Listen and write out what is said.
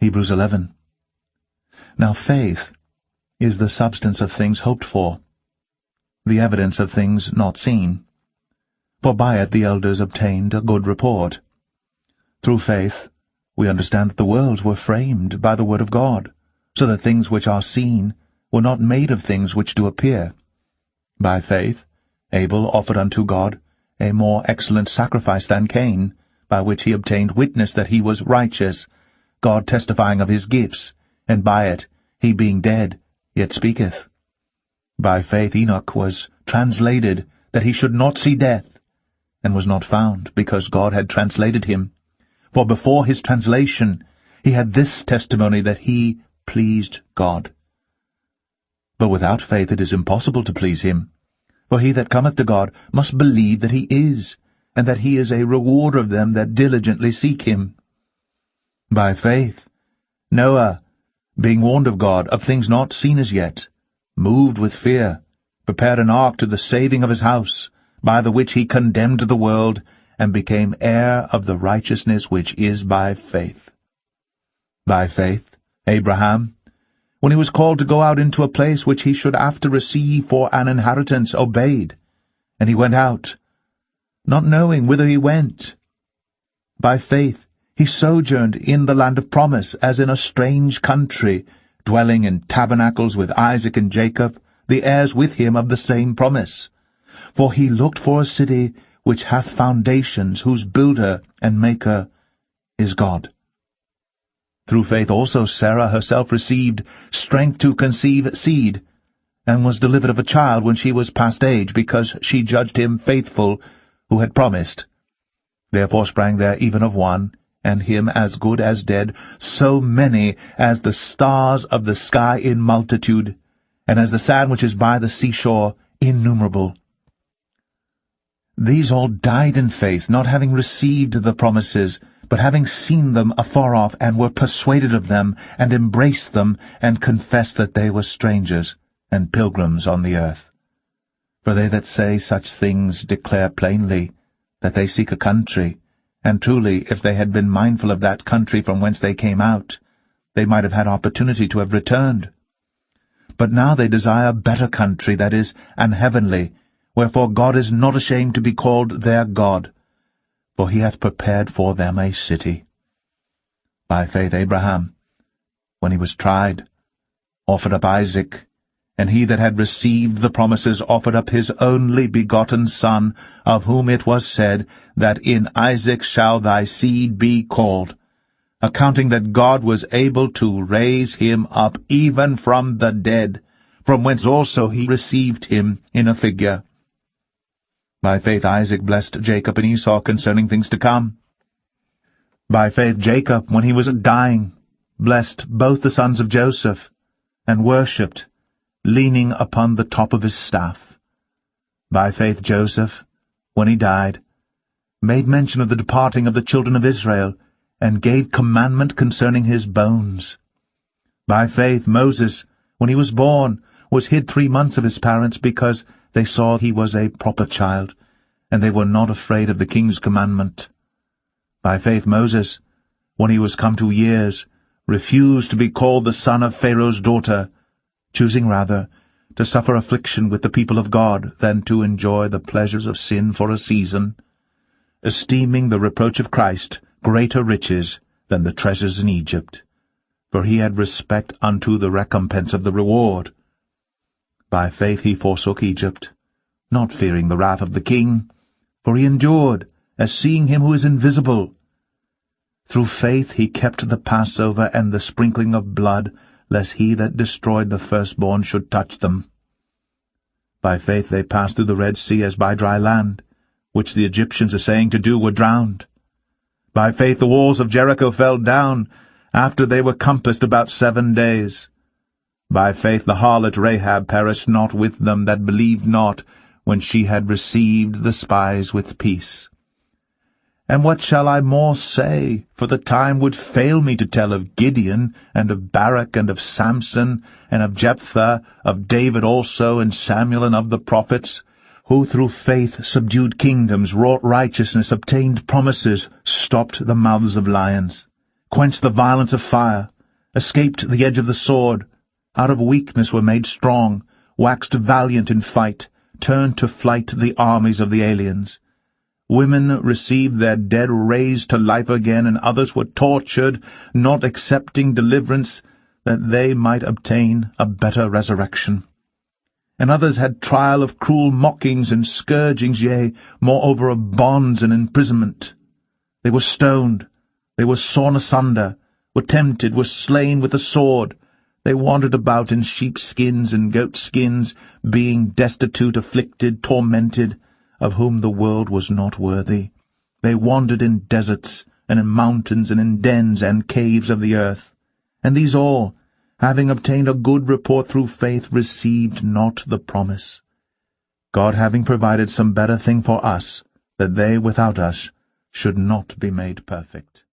Hebrews 11. Now faith is the substance of things hoped for, the evidence of things not seen. For by it the elders obtained a good report. Through faith we understand that the worlds were framed by the word of God, so that things which are seen were not made of things which do appear. By faith Abel offered unto God a more excellent sacrifice than Cain, by which he obtained witness that he was righteous, God testifying of his gifts, and by it he being dead yet speaketh. By faith Enoch was translated, that he should not see death, and was not found, because God had translated him. For before his translation he had this testimony, that he pleased God. But without faith it is impossible to please him. For he that cometh to God must believe that he is, and that he is a rewarder of them that diligently seek him. By faith Noah, being warned of God of things not seen as yet, moved with fear, prepared an ark to the saving of his house, by the which he condemned the world, and became heir of the righteousness which is by faith. By faith Abraham, when he was called to go out into a place which he should after receive for an inheritance, obeyed, and he went out, not knowing whither he went. By faith he sojourned in the land of promise, as in a strange country, dwelling in tabernacles with Isaac and Jacob, the heirs with him of the same promise. For he looked for a city which hath foundations, whose builder and maker is God. Through faith also Sarah herself received strength to conceive seed, and was delivered of a child when she was past age, because she judged him faithful who had promised. Therefore sprang there even of one, and him as good as dead, so many as the stars of the sky in multitude, and as the sand which is by the seashore innumerable. These all died in faith, not having received the promises, but having seen them afar off, and were persuaded of them, and embraced them, and confessed that they were strangers and pilgrims on the earth. For they that say such things declare plainly that they seek a country, and truly, if they had been mindful of that country from whence they came out, they might have had opportunity to have returned. But now they desire a better country, that is, an heavenly, wherefore God is not ashamed to be called their God, for he hath prepared for them a city. By faith Abraham, when he was tried, offered up Isaac, and he that had received the promises offered up his only begotten son, of whom it was said, that in Isaac shall thy seed be called, accounting that God was able to raise him up even from the dead, from whence also he received him in a figure. By faith Isaac blessed Jacob and Esau concerning things to come. By faith Jacob, when he was dying, blessed both the sons of Joseph, and worshipped, leaning upon the top of his staff. By faith Joseph, when he died, made mention of the departing of the children of Israel, and gave commandment concerning his bones. By faith Moses, when he was born, was hid 3 months of his parents, because they saw he was a proper child, and they were not afraid of the king's commandment. By faith Moses, when he was come to years, refused to be called the son of Pharaoh's daughter, choosing rather to suffer affliction with the people of God than to enjoy the pleasures of sin for a season, esteeming the reproach of Christ greater riches than the treasures in Egypt, for he had respect unto the recompense of the reward. By faith he forsook Egypt, not fearing the wrath of the king, for he endured, as seeing him who is invisible. Through faith he kept the Passover and the sprinkling of blood, lest he that destroyed the firstborn should touch them. By faith they passed through the Red Sea as by dry land, which the Egyptians assaying to do were drowned. By faith the walls of Jericho fell down, after they were compassed about 7 days. By faith the harlot Rahab perished not with them that believed not, when she had received the spies with peace. And what shall I more say? For the time would fail me to tell of Gideon, and of Barak, and of Samson, and of Jephthah, of David also, and Samuel, and of the prophets, who through faith subdued kingdoms, wrought righteousness, obtained promises, stopped the mouths of lions, quenched the violence of fire, escaped the edge of the sword, out of weakness were made strong, waxed valiant in fight, turned to flight the armies of the aliens. Women received their dead raised to life again, and others were tortured, not accepting deliverance, that they might obtain a better resurrection. And others had trial of cruel mockings and scourgings, yea, moreover of bonds and imprisonment. They were stoned, they were sawn asunder, were tempted, were slain with the sword. They wandered about in sheepskins and goatskins, being destitute, afflicted, tormented, of whom the world was not worthy. They wandered in deserts, and in mountains, and in dens and caves of the earth. And these all, having obtained a good report through faith, received not the promise, God having provided some better thing for us, that they without us should not be made perfect.